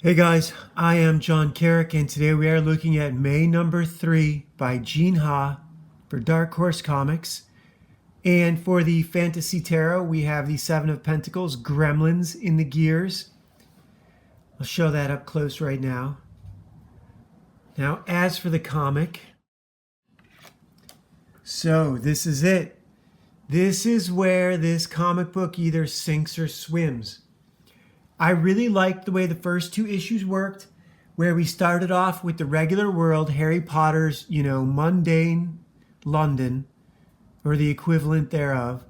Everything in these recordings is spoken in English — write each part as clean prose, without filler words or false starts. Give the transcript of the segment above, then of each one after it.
Hey guys, I am John Carrick, and today we are looking at May number 3 by Gene Ha for Dark Horse Comics. And for the Fantasy Tarot, we have the Seven of Pentacles, Gremlins in the gears. I'll show that up close right now. Now, as for the comic, so this is it. This is where this comic book either sinks or swims. I really liked the way the first two issues worked, where we started off with the regular world, Harry Potter's, mundane London, or the equivalent thereof.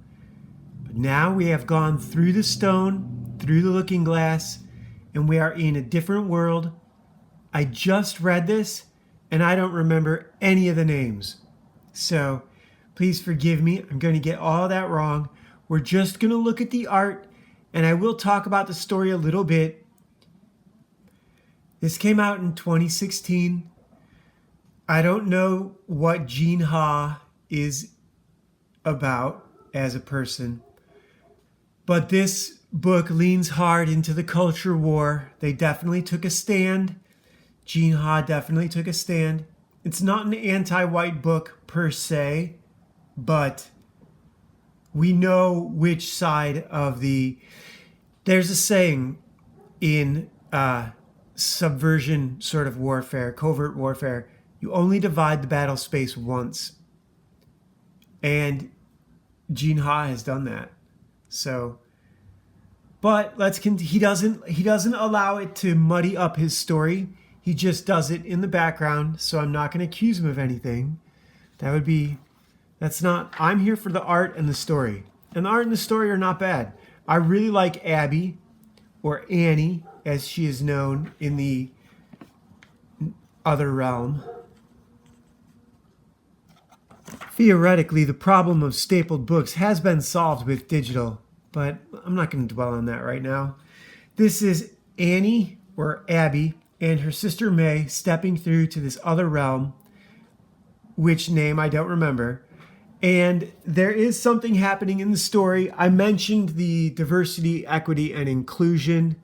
But now we have gone through the stone, through the looking glass, and we are in a different world. I just read this, and I don't remember any of the names. So please forgive me. I'm going to get all that wrong. We're just going to look at the art, and I will talk about the story a little bit. This came out in 2016. I don't know what Gene Ha is about as a person, but this book leans hard into the culture war. They definitely took a stand. Gene Ha definitely took a stand. It's not an anti-white book per se, but we know which side of the... There's a saying in subversion sort of warfare, covert warfare, you only divide the battle space once. And Gene Ha has done that. So, but he doesn't allow it to muddy up his story. He just does it in the background, so I'm not going to accuse him of anything. I'm here for the art and the story. And the art and the story are not bad. I really like Abby, or Annie, as she is known in the other realm. Theoretically, the problem of stapled books has been solved with digital, but I'm not going to dwell on that right now. This is Annie, or Abby, and her sister May stepping through to this other realm, which name I don't remember. And there is something happening in the story. I mentioned the diversity, equity, and inclusion,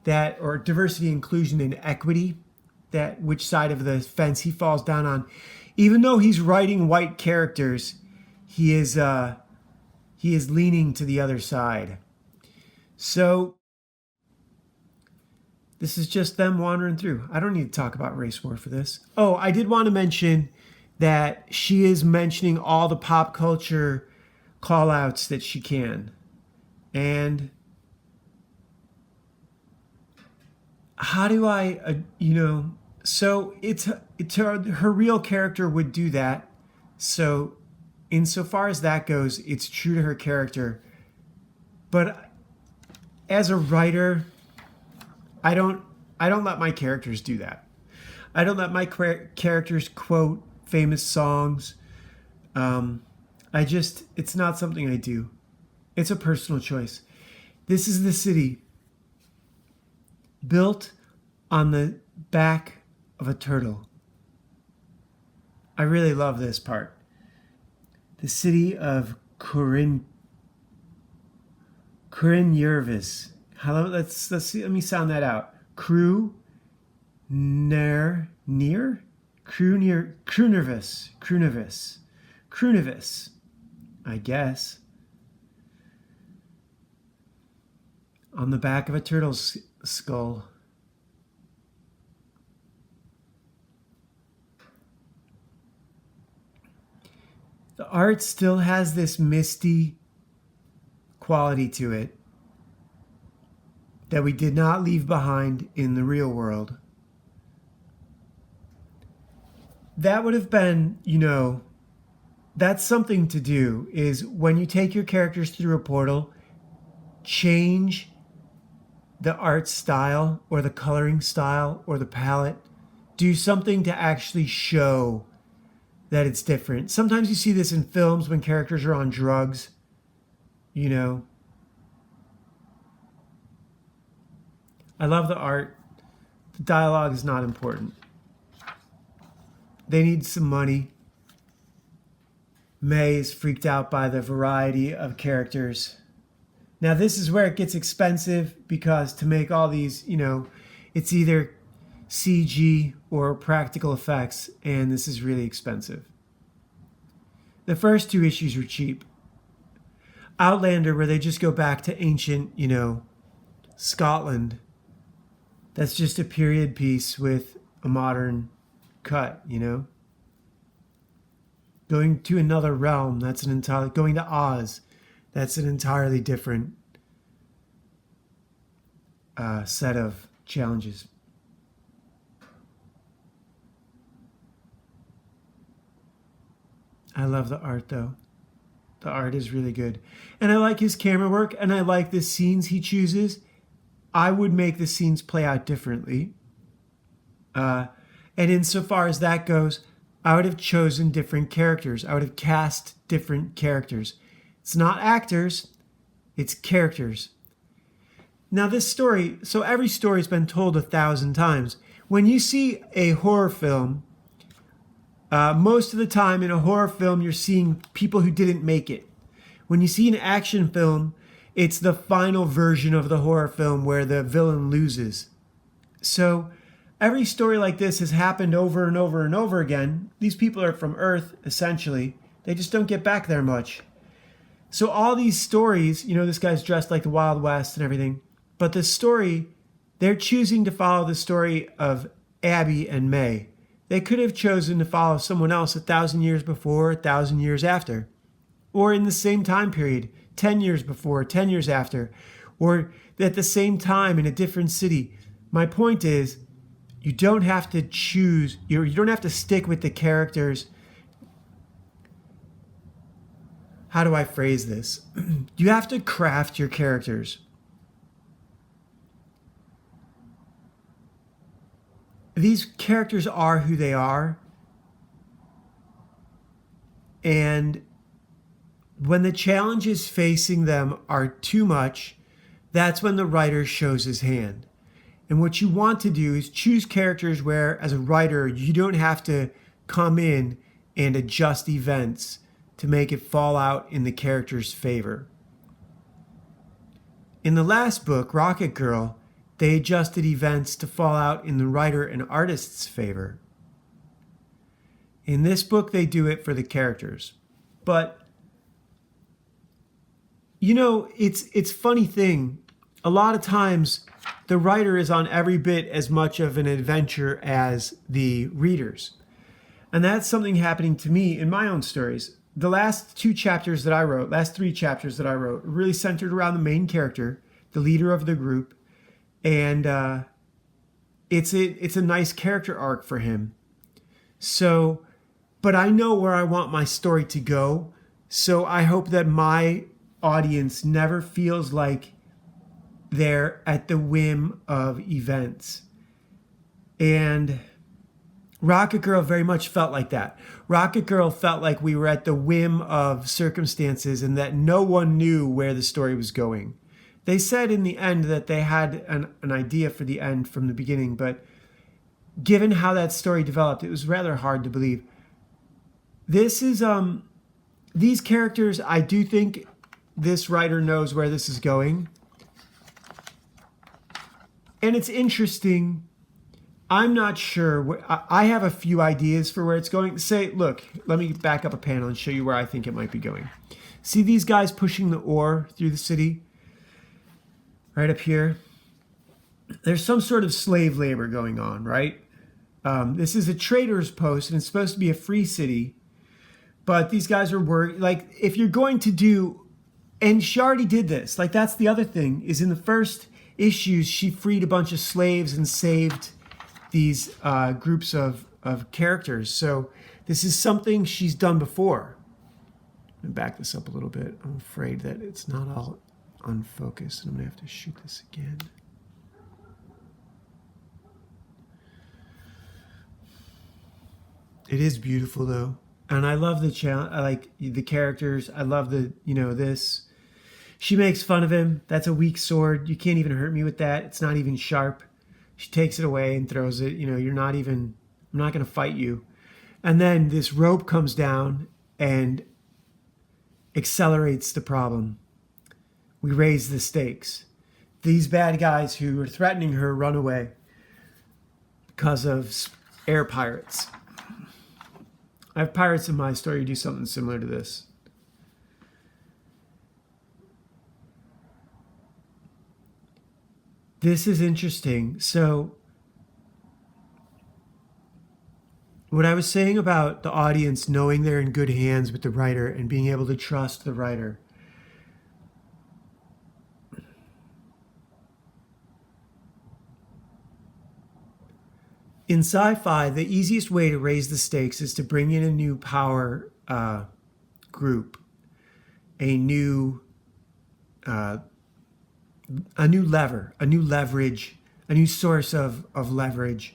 or diversity, inclusion, and equity, that which side of the fence he falls down on. Even though he's writing white characters, he is leaning to the other side. So this is just them wandering through. I don't need to talk about race war for this. Oh, I did want to mention that she is mentioning all the pop culture call-outs that she can. And how do I, so it's her real character would do that. So insofar as that goes, it's true to her character. But as a writer, I don't let my characters do that. I don't let my characters quote famous songs. It's not something I do. It's a personal choice. This is the city built on the back of a turtle. I really love this part. The city of Kurin-Yervis. Let's see. Let me sound that out. Krunervis, I guess. On the back of a turtle's skull. The art still has this misty quality to it that we did not leave behind in the real world. That would have been, that's something to do, is when you take your characters through a portal, change the art style or the coloring style or the palette. Do something to actually show that it's different. Sometimes you see this in films when characters are on drugs, I love the art. The dialogue is not important. They need some money. May is freaked out by the variety of characters. Now, this is where it gets expensive because to make all these, it's either CG or practical effects, and this is really expensive. The first 2 issues were cheap. Outlander, where they just go back to ancient, Scotland. That's just a period piece with a modern cut, Going to another realm, going to Oz, that's an entirely different set of challenges. I love the art though. The art is really good. And I like his camera work, and I like the scenes he chooses. I would make the scenes play out differently. And insofar as that goes, I would have chosen different characters. I would have cast different characters. It's not actors, it's characters. Now this story, so every story's been told 1,000 times. When you see a horror film, most of the time in a horror film, you're seeing people who didn't make it. When you see an action film, it's the final version of the horror film where the villain loses. So every story like this has happened over and over and over again. These people are from Earth, essentially. They just don't get back there much. So all these stories, this guy's dressed like the Wild West and everything. But the story, they're choosing to follow the story of Abby and May. They could have chosen to follow someone else 1,000 years before, 1,000 years after. Or in the same time period, 10 years before, 10 years after. Or at the same time in a different city. My point is, you don't have to choose, you don't have to stick with the characters. How do I phrase this? You have to craft your characters. These characters are who they are. And when the challenges facing them are too much, that's when the writer shows his hand. And what you want to do is choose characters where, as a writer, you don't have to come in and adjust events to make it fall out in the character's favor. In the last book, Rocket Girl, they adjusted events to fall out in the writer and artist's favor. In this book, they do it for the characters. But, it's funny thing. A lot of times, the writer is on every bit as much of an adventure as the readers. And that's something happening to me in my own stories. The last 3 chapters that I wrote, really centered around the main character, the leader of the group. And it's a nice character arc for him. So, but I know where I want my story to go. So I hope that my audience never feels like they're at the whim of events. And Rocket Girl very much felt like that. Rocket Girl felt like we were at the whim of circumstances and that no one knew where the story was going. They said in the end that they had an idea for the end from the beginning, but given how that story developed, it was rather hard to believe. This is, these characters, I do think this writer knows where this is going. And it's interesting. I'm not sure. I have a few ideas for where it's going. Look, let me back up a panel and show you where I think it might be going. See these guys pushing the ore through the city? Right up here. There's some sort of slave labor going on, right? This is a trader's post, and it's supposed to be a free city. But these guys are worried. Like, if you're going to do... And she already did this. Like, that's the other thing, is in the first issues, she freed a bunch of slaves and saved these groups of characters. So this is something she's done before. Let me back this up a little bit. I'm afraid that it's not all unfocused, and I'm going to have to shoot this again. It is beautiful, though. And I love the challenge. I like the characters. I love the, this. She makes fun of him. That's a weak sword. You can't even hurt me with that. It's not even sharp. She takes it away and throws it. I'm not going to fight you. And then this rope comes down and accelerates the problem. We raise the stakes. These bad guys who are threatening her run away. because of air pirates. I have pirates in my story who do something similar to this. This is interesting. So, what I was saying about the audience knowing they're in good hands with the writer and being able to trust the writer. In sci-fi, the easiest way to raise the stakes is to bring in a new power group, a new lever, a new leverage, a new source of leverage.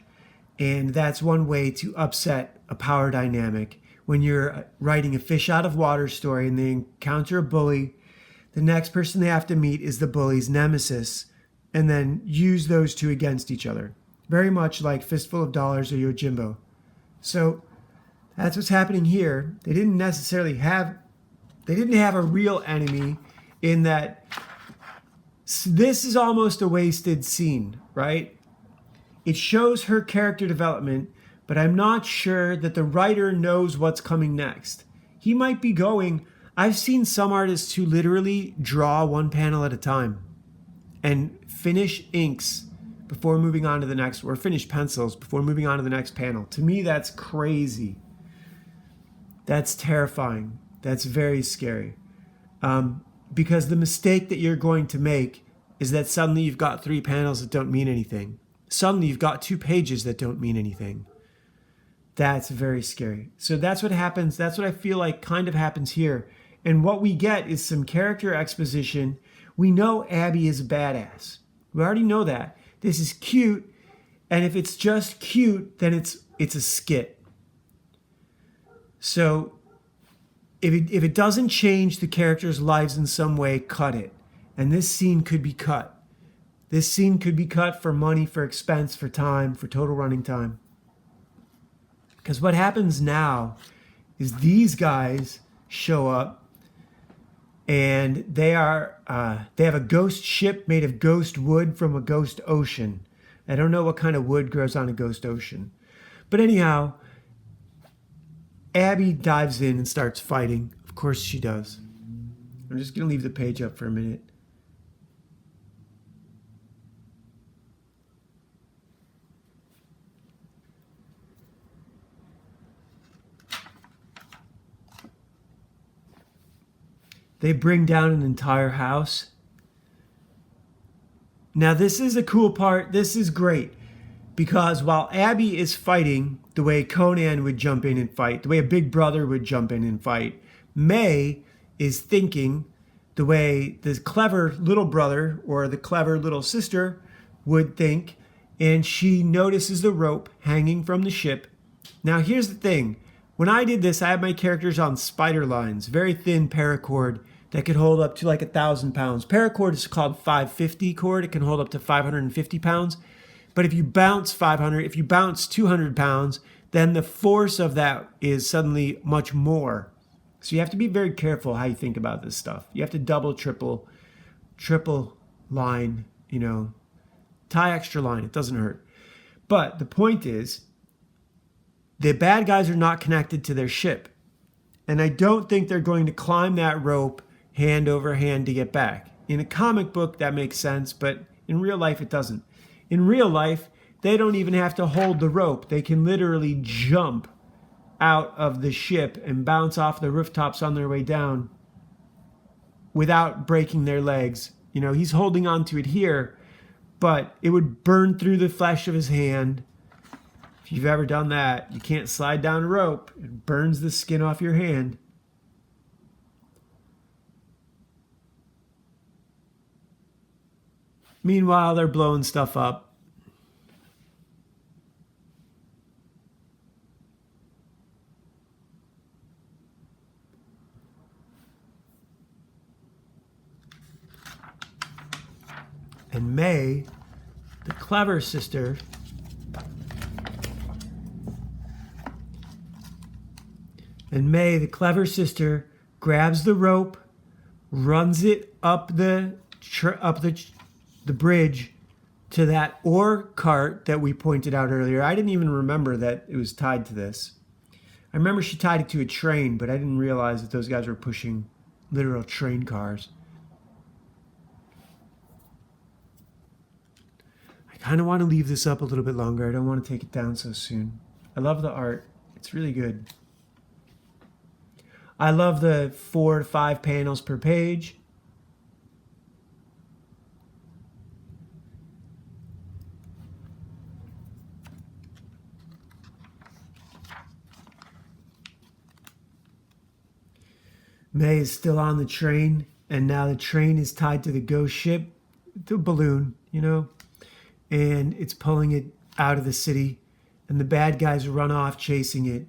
And that's one way to upset a power dynamic. When you're writing a fish out of water story and they encounter a bully, the next person they have to meet is the bully's nemesis, and then use those two against each other. Very much like Fistful of Dollars or Yojimbo. So that's what's happening here. They didn't have a real enemy, in that this is almost a wasted scene, right? It shows her character development, but I'm not sure that the writer knows what's coming next. He might be going, I've seen some artists who literally draw one panel at a time and finish inks before moving on to the next, or finish pencils before moving on to the next panel. To me, that's crazy. That's terrifying. That's very scary. Because the mistake that you're going to make is that suddenly you've got 3 panels that don't mean anything. Suddenly you've got 2 pages that don't mean anything. That's very scary. So that's what happens. That's what I feel like kind of happens here. And what we get is some character exposition. We know Abby is a badass. We already know that. This is cute. And if it's just cute, then it's a skit. So if it doesn't change the characters' lives in some way, cut it. And this scene could be cut. This scene could be cut for money, for expense, for time, for total running time. Because what happens now is these guys show up and they have a ghost ship made of ghost wood from a ghost ocean. I don't know what kind of wood grows on a ghost ocean. But anyhow, Abby dives in and starts fighting. Of course she does. I'm just going to leave the page up for a minute. They bring down an entire house. Now this is a cool part. This is great. Because while Abby is fighting the way Conan would jump in and fight, the way a big brother would jump in and fight, May is thinking the way the clever little brother or the clever little sister would think, and she notices the rope hanging from the ship. Now here's the thing. When I did this, I had my characters on spider lines, very thin paracord that could hold up to like 1,000 pounds. Paracord is called 550 cord. It can hold up to 550 pounds. But if you bounce 200 pounds, then the force of that is suddenly much more. So you have to be very careful how you think about this stuff. You have to double, triple line, tie extra line. It doesn't hurt. But the point is, the bad guys are not connected to their ship. And I don't think they're going to climb that rope hand over hand to get back. In a comic book, that makes sense, but in real life, it doesn't. In real life, they don't even have to hold the rope. They can literally jump out of the ship and bounce off the rooftops on their way down without breaking their legs. He's holding on to it here, but it would burn through the flesh of his hand. If you've ever done that, you can't slide down a rope. It burns the skin off your hand. Meanwhile, they're blowing stuff up. And May, the clever sister, grabs the rope, runs it up the bridge, to that ore cart that we pointed out earlier. I didn't even remember that it was tied to this. I remember she tied it to a train, but I didn't realize that those guys were pushing literal train cars. I kind of want to leave this up a little bit longer. I don't want to take it down so soon. I love the art. It's really good. I love the 4 to 5 panels per page. May is still on the train, and now the train is tied to the ghost ship, the balloon, and it's pulling it out of the city, and the bad guys run off chasing it.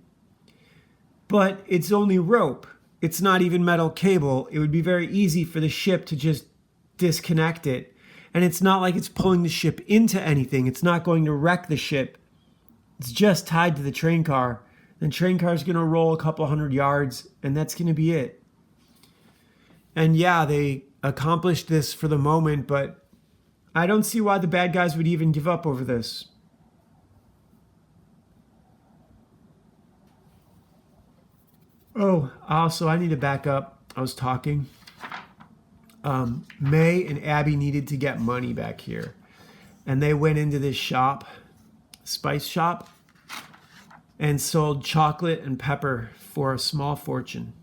But it's only rope. It's not even metal cable. It would be very easy for the ship to just disconnect it. And it's not like it's pulling the ship into anything. It's not going to wreck the ship. It's just tied to the train car. The train car is going to roll a couple 100 yards, and that's going to be it. And yeah, they accomplished this for the moment, but I don't see why the bad guys would even give up over this. Oh, also, I need to back up. I was talking. May and Abby needed to get money back here. And they went into this shop, spice shop, and sold chocolate and pepper for a small fortune.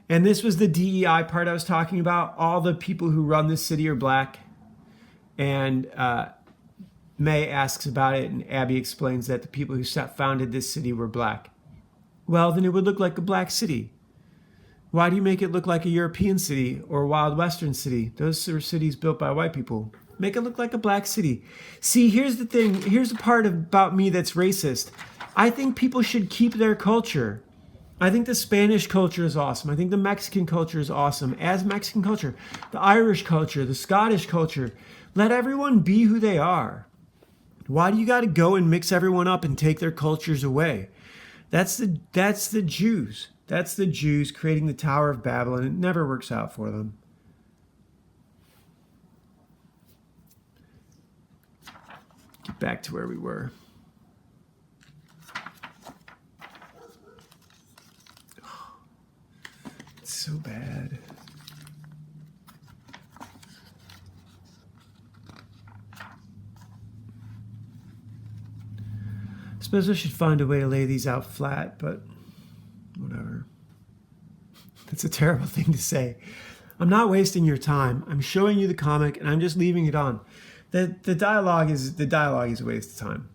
And this was the DEI part I was talking about. All the people who run this city are black. And May asks about it, and Abby explains that the people who founded this city were black. Well, then it would look like a black city. Why do you make it look like a European city or a Wild Western city? Those are cities built by white people. Make it look like a black city. See, here's the thing. Here's the part about me that's racist. I think people should keep their culture. I think the Spanish culture is awesome. I think the Mexican culture is awesome. As Mexican culture, the Irish culture, the Scottish culture. Let everyone be who they are. Why do you got to go and mix everyone up and take their cultures away? That's the Jews. That's the Jews creating the Tower of Babel, and it never works out for them. Get back to where we were. It's so bad. I suppose I should find a way to lay these out flat, but whatever. That's a terrible thing to say. I'm not wasting your time. I'm showing you the comic, and I'm just leaving it on. The dialogue is a waste of time.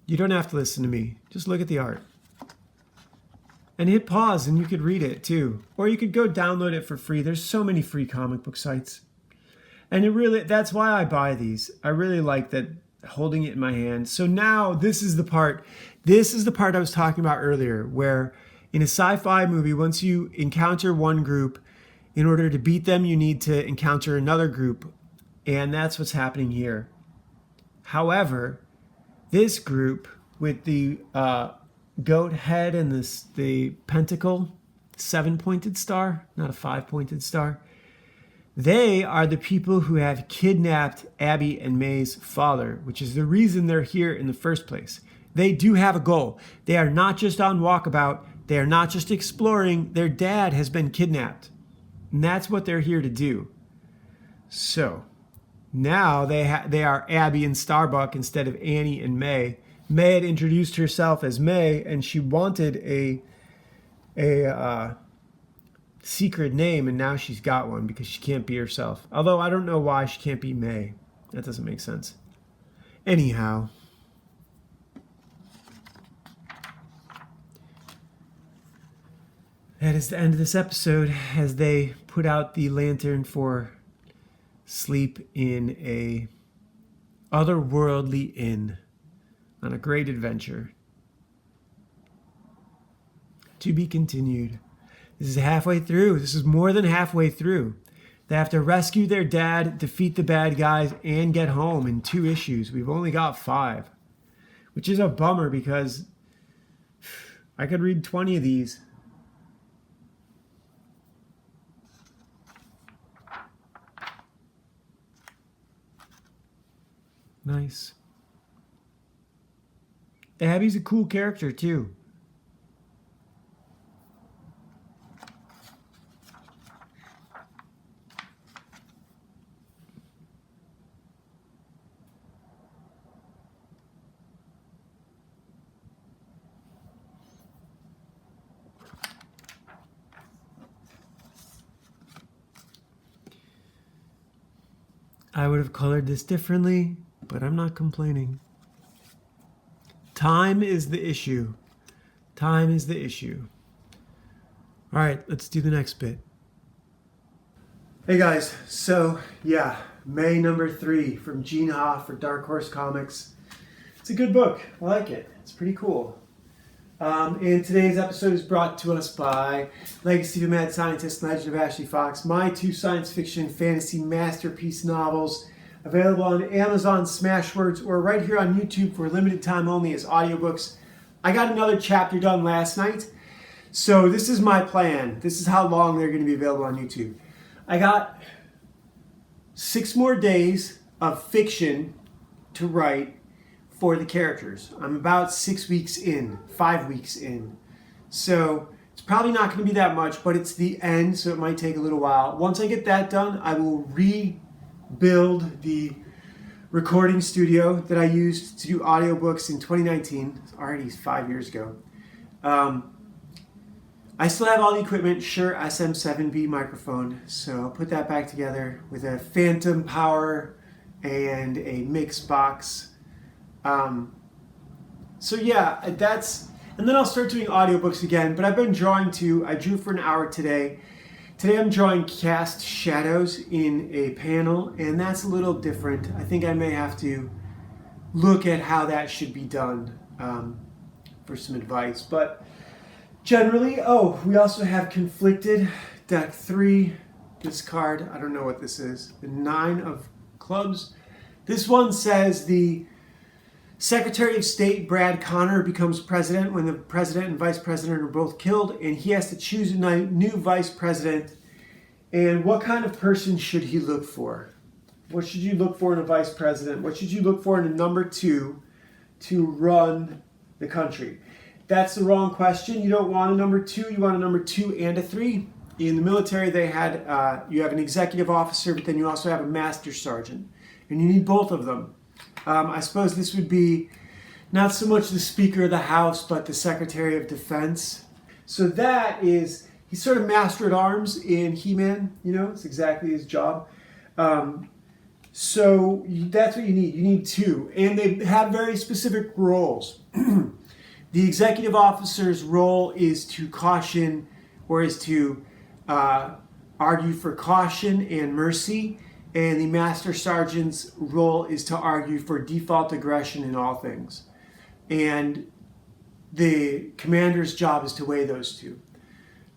You don't have to listen to me. Just look at the art. And hit pause, and you could read it too. Or you could go download it for free. There's so many free comic book sites. And that's why I buy these. I really like that, holding it in my hand. So now this is the part I was talking about earlier, where in a sci-fi movie, once you encounter one group, in order to beat them, you need to encounter another group. And that's what's happening here. However, this group with the goat head and the pentacle, 7-pointed star, not a 5-pointed star, they are the people who have kidnapped Abby and May's father, which is the reason they're here in the first place. They do have a goal. They are not just on walkabout. They are not just exploring. Their dad has been kidnapped. And that's what they're here to do. So now they are Abby and Starbuck instead of Annie and May. May had introduced herself as May, and she wanted a secret name, and now she's got one because she can't be herself. Although I don't know why she can't be May. That doesn't make sense. Anyhow. That is the end of this episode as they put out the lantern for sleep in a otherworldly inn on a great adventure. To be continued. This is halfway through. This is more than halfway through. They have to rescue their dad, defeat the bad guys, and get home in 2 issues. We've only got 5, which is a bummer because I could read 20 of these. Nice. Abby's a cool character too. I would have colored this differently, but I'm not complaining. Time is the issue. Time is the issue. All right, let's do the next bit. Hey guys, so yeah, May #3 from Gene Ha for Dark Horse Comics. It's a good book. I like it. It's pretty cool. And today's episode is brought to us by Legacy of a Mad Scientist, Legend of Ashley Fox, my 2 science fiction fantasy masterpiece novels, available on Amazon, Smashwords, or right here on YouTube for limited time only as audiobooks. I got another chapter done last night, so this is my plan. This is how long they're going to be available on YouTube. I got 6 more days of fiction to write for the characters. I'm about 6 weeks in, 5 weeks in. So it's probably not going to be that much, but it's the end, so it might take a little while. Once I get that done, I will rebuild the recording studio that I used to do audiobooks in 2019. It's already 5 years ago. I still have all the equipment, Shure SM7B microphone, so I'll put that back together with a Phantom Power and a mix box. So yeah, that's, and then I'll start doing audiobooks again, but I've been drawing too. I drew for an hour today. Today I'm drawing cast shadows in a panel, and that's a little different. I think I may have to look at how that should be done for some advice, but generally, we also have Conflicted, deck 3, this card, I don't know what this is, the 9 of clubs. This one says the Secretary of State Brad Conner becomes president when the president and vice president are both killed, and he has to choose a new vice president. And what kind of person should he look for? What should you look for in a vice president? What should you look for in a number 2 to run the country? That's the wrong question. You don't want a number 2. You want a number 2 and a 3. In the military, they had you have an executive officer, but then you also have a master sergeant, and you need both of them. I suppose this would be not so much the Speaker of the House, but the Secretary of Defense. So that is, he's sort of master at arms in He-Man, it's exactly his job. So that's what you need. You need 2. And they have very specific roles. The executive officer's role is to caution, or is to argue for caution and mercy. And the Master Sergeant's role is to argue for default aggression in all things. And the commander's job is to weigh those 2.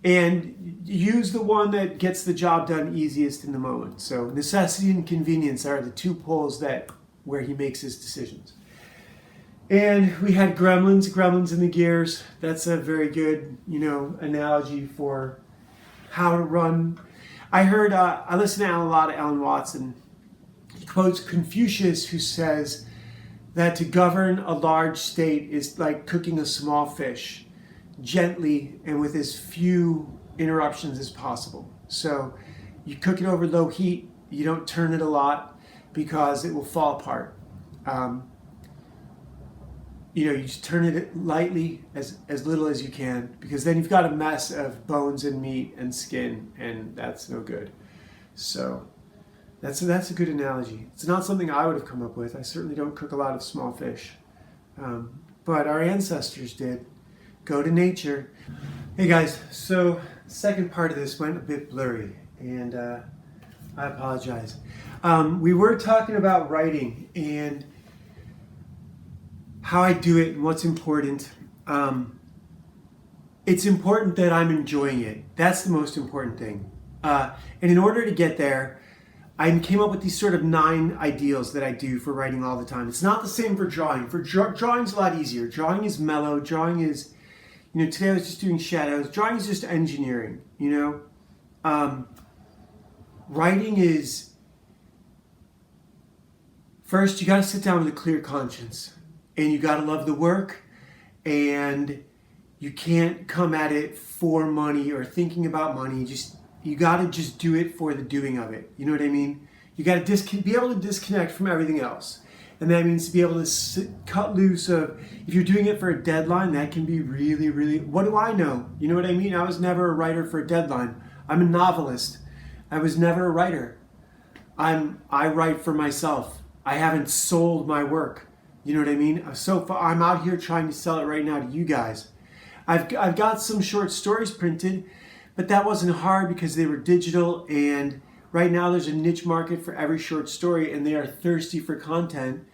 And use the one that gets the job done easiest in the moment. So necessity and convenience are the 2 poles where he makes his decisions. And we had Gremlins in the Gears. That's a very good, analogy for how to run. I heard, I listen to a lot of Alan Watson. He quotes Confucius, who says that to govern a large state is like cooking a small fish, gently and with as few interruptions as possible. So you cook it over low heat, you don't turn it a lot because it will fall apart. You just turn it lightly, as little as you can, because then you've got a mess of bones and meat and skin, and that's no good. So that's a good analogy. It's not something I would have come up with. I certainly don't cook a lot of small fish. But our ancestors did. Go to nature. Hey guys, so the second part of this went a bit blurry, and I apologize. We were talking about writing and how I do it and what's important. It's important that I'm enjoying it. That's the most important thing. And in order to get there, I came up with these sort of 9 ideals that I do for writing all the time. It's not the same for drawing. For drawing's a lot easier. Drawing is mellow. Drawing is, today I was just doing shadows. Drawing is just engineering, Writing is First, you got to sit down with a clear conscience, and you got to love the work, and you can't come at it for money or thinking about money. You got to just do it for the doing of it. You know what I mean? You got to be able to disconnect from everything else. And that means to be able to cut loose of, if you're doing it for a deadline, that can be really, really, what do I know? You know what I mean? I was never a writer for a deadline. I'm a novelist. I was never a writer. I write for myself. I haven't sold my work. You know what I mean? So far, I'm out here trying to sell it right now to you guys. I've got some short stories printed, but that wasn't hard because they were digital, and right now there's a niche market for every short story, and they are thirsty for content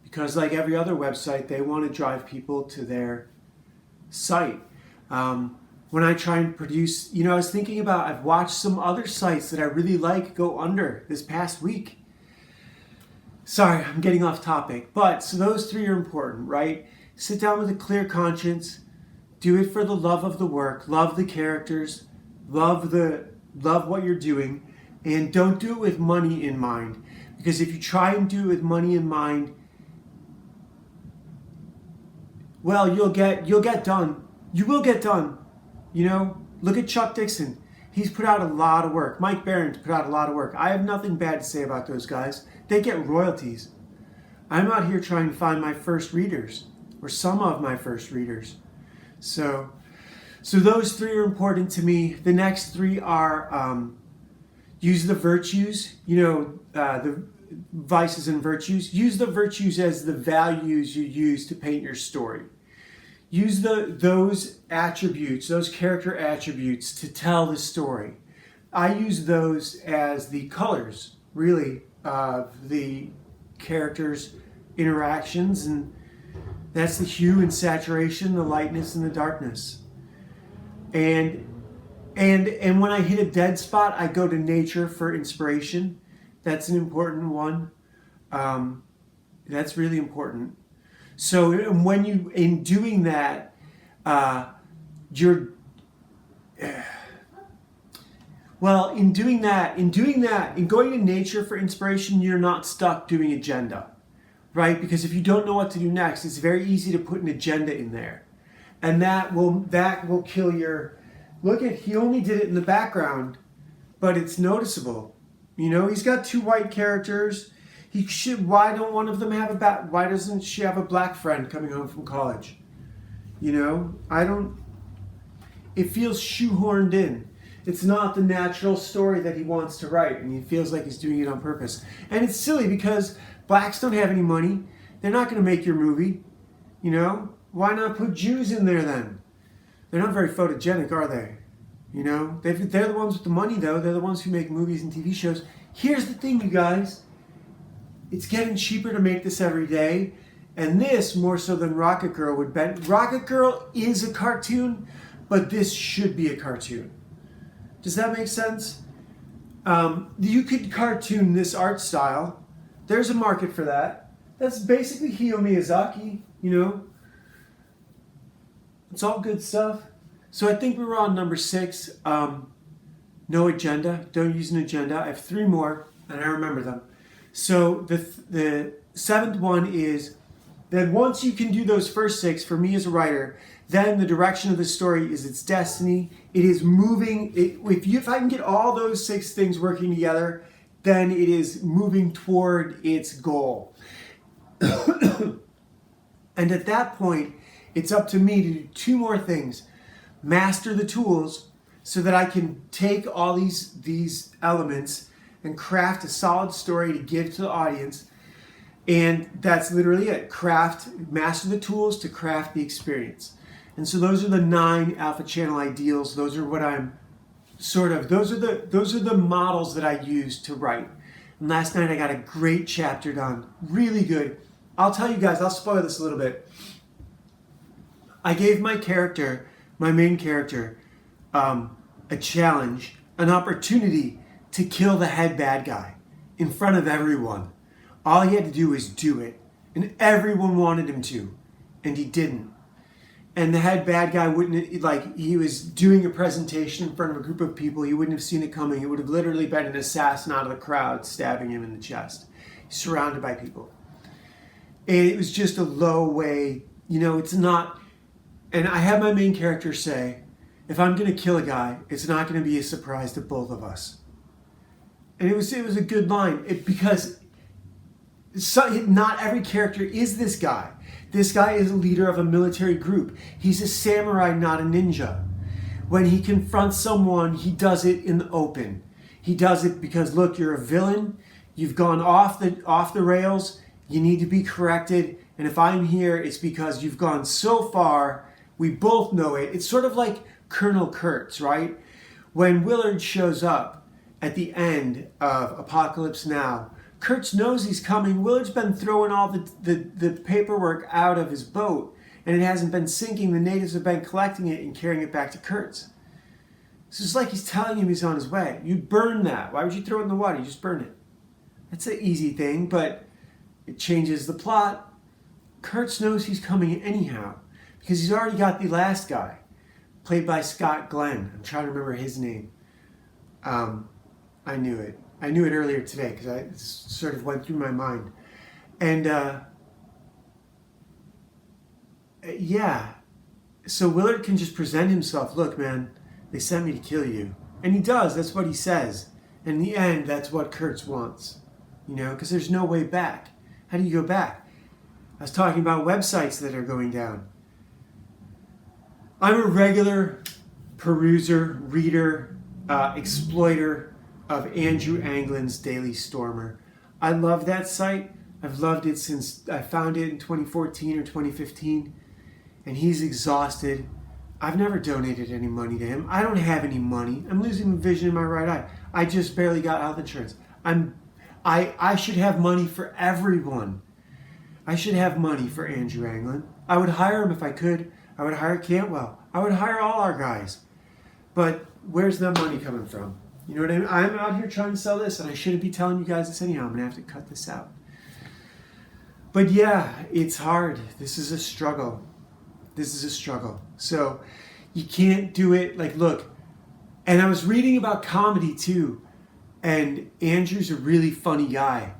because, like every other website, they want to drive people to their site. When I try and produce, I was thinking about, I've watched some other sites that I really like go under this past week. Sorry, I'm getting off topic. But so those three are important, right? Sit down with a clear conscience. Do it for the love of the work. Love the characters. Love what you're doing. And don't do it with money in mind. Because if you try and do it with money in mind, well, you'll get done. You will get done. Look at Chuck Dixon. He's put out a lot of work. Mike Barron's put out a lot of work. I have nothing bad to say about those guys. They get royalties. I'm out here trying to find my first readers, or some of my first readers. So those three are important to me. The next three are use the virtues, the vices and virtues. Use the virtues as the values you use to paint your story. Use those attributes, those character attributes to tell the story. I use those as the colors, really, of the characters' interactions, and that's the hue and saturation, the lightness and the darkness. And when I hit a dead spot, I go to nature for inspiration. That's an important one. That's really important. So when in doing that, in going to nature for inspiration, you're not stuck doing agenda, right? Because if you don't know what to do next, it's very easy to put an agenda in there, and that will kill your. He only did it in the background, but it's noticeable. He's got two white characters. Why don't one of them have why doesn't she have a black friend coming home from college? It feels shoehorned in. It's not the natural story that he wants to write, and he feels like he's doing it on purpose. And it's silly because blacks don't have any money. They're not going to make your movie. Why not put Jews in there then? They're not very photogenic, are they? They're the ones with the money, though. They're the ones who make movies and TV shows. Here's the thing, you guys. It's getting cheaper to make this every day, and this more so than Rocket Girl would bet. Rocket Girl is a cartoon, but this should be a cartoon. Does that make sense? You could cartoon this art style. There's a market for that. That's basically Hayao Miyazaki, It's all good stuff. So I think we were on number 6. No agenda. Don't use an agenda. I have 3 more, and I remember them. So the 7th one is that once you can do those first 6, for me as a writer, then the direction of the story is its destiny. It is moving. If I can get all those 6 things working together, then it is moving toward its goal. And at that point, it's up to me to do 2 more things. Master the tools so that I can take all these elements and craft a solid story to give to the audience. And that's literally it. Master the tools to craft the experience. And so those are the 9 alpha channel ideals. Those are what I'm those are the models that I use to write. And last night I got a great chapter done. Really good. I'll tell you guys, I'll spoil this a little bit. I gave my main character, a challenge, an opportunity to kill the head bad guy in front of everyone. All he had to do was do it, and everyone wanted him to, and he didn't. And the head bad guy he was doing a presentation in front of a group of people. He wouldn't have seen it coming. It would have literally been an assassin out of the crowd stabbing him in the chest. He's surrounded by people. it was just a low way, you know, it's not, and I had my main character say, if I'm going to kill a guy, it's not going to be a surprise to both of us. And it was a good line, because not every character is this guy. This guy is a leader of a military group. He's a samurai, not a ninja. When he confronts someone, he does it in the open. He does it because, look, you're a villain. You've gone off the rails. You need to be corrected. And if I'm here, it's because you've gone so far. We both know it. It's sort of like Colonel Kurtz, right? When Willard shows up at the end of Apocalypse Now, Kurtz knows he's coming. Willard's been throwing all the paperwork out of his boat, and it hasn't been sinking. The natives have been collecting it and carrying it back to Kurtz. So it's like he's telling him he's on his way. You burn that. Why would you throw it in the water? You just burn it. That's an easy thing, but it changes the plot. Kurtz knows he's coming anyhow, because he's already got the last guy, played by Scott Glenn. I'm trying to remember his name. I knew it. I knew it earlier today because it sort of went through my mind. And yeah, so Willard can just present himself. Look, man, they sent me to kill you. And he does. That's what he says. And in the end, that's what Kurtz wants. You know, because there's no way back. How do you go back? I was talking about websites that are going down. I'm a regular peruser, reader, exploiter of Andrew Anglin's Daily Stormer. I love that site. I've loved it since I found it in 2014 or 2015. And he's exhausted. I've never donated any money to him. I don't have any money. I'm losing vision in my right eye. I just barely got health insurance. I should have money for everyone. I should have money for Andrew Anglin. I would hire him if I could. I would hire Cantwell. I would hire all our guys. But where's that money coming from? You know what I mean? I'm out here trying to sell this, and I shouldn't be telling you guys this anyhow. I'm going to have to cut this out. But yeah, it's hard. This is a struggle. This is a struggle. So you can't do it. Like, look, and I was reading about comedy too, and Andrew's a really funny guy.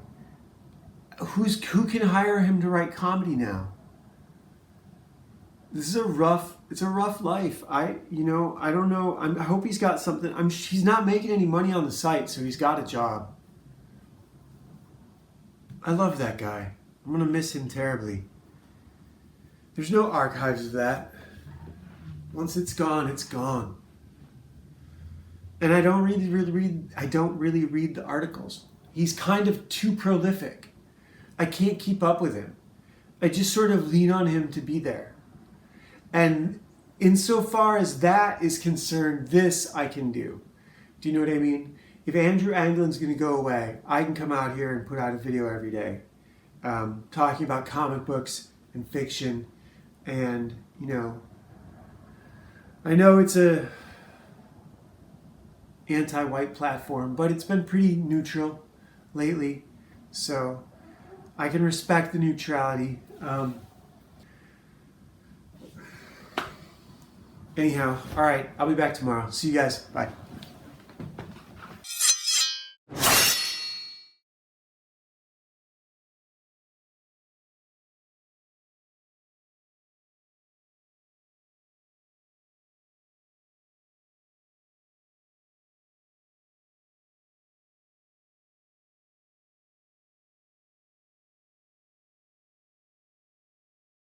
Who can hire him to write comedy now? This is it's a rough life. I don't know. I hope he's got something. He's not making any money on the site, so he's got a job. I love that guy. I'm going to miss him terribly. There's no archives of that. Once it's gone, it's gone. And I don't really read the articles. He's kind of too prolific. I can't keep up with him. I just sort of lean on him to be there. And insofar as that is concerned, this I can do. Do you know what I mean? If Andrew Anglin's going to go away, I can come out here and put out a video every day talking about comic books and fiction. And, you know, I know it's a anti-white platform, but it's been pretty neutral lately. So I can respect the neutrality. Anyhow, all right, I'll be back tomorrow. See you guys. Bye.